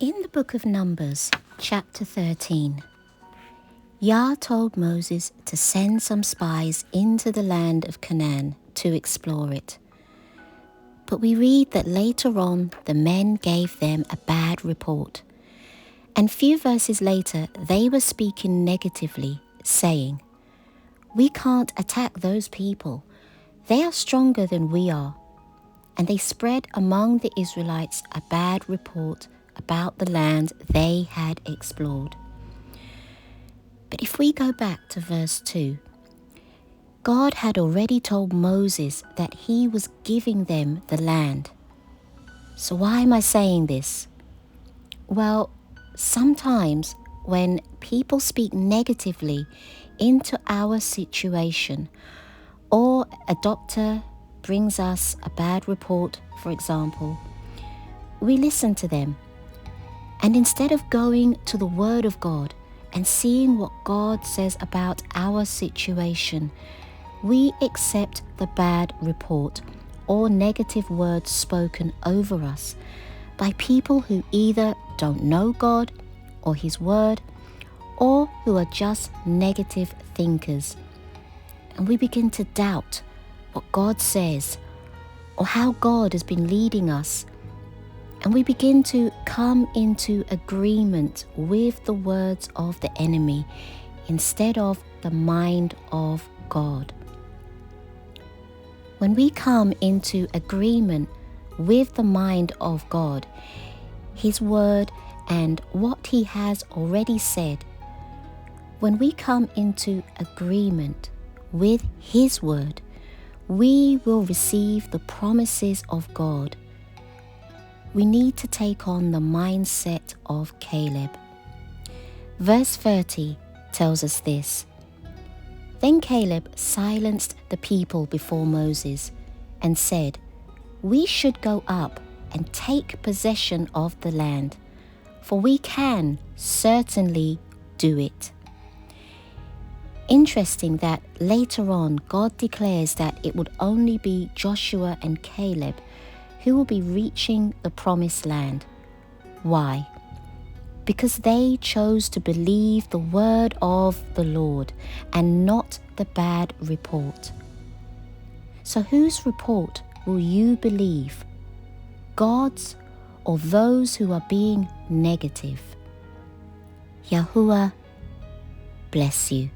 In the book of Numbers, chapter 13, Yah told Moses to send some spies into the land of Canaan to explore it. But we read that later on the men gave them a bad report. And few verses later, they were speaking negatively, saying, "We can't attack those people. They are stronger than we are." And they spread among the Israelites a bad report about the land they had explored. But if we go back to verse 2, God had already told Moses that he was giving them the land. So why am I saying this? Well, sometimes when people speak negatively into our situation, or a doctor brings us a bad report, for example, we listen to them. And instead of going to the Word of God and seeing what God says about our situation, we accept the bad report or negative words spoken over us by people who either don't know God or His Word, or who are just negative thinkers. And we begin to doubt what God says or how God has been leading us. And we begin to come into agreement with the words of the enemy instead of the mind of God. When we come into agreement with the mind of God, His Word, and what He has already said, when we come into agreement with His Word, we will receive the promises of God. We need to take on the mindset of Caleb. Verse 30 tells us this: "Then Caleb silenced the people before Moses and said, 'We should go up and take possession of the land, for we can certainly do it.'" Interesting that later on God declares that it would only be Joshua and Caleb who will be reaching the promised land. Why? Because they chose to believe the word of the Lord and not the bad report. So whose report will you believe? God's or those who are being negative? Yahuwah bless you.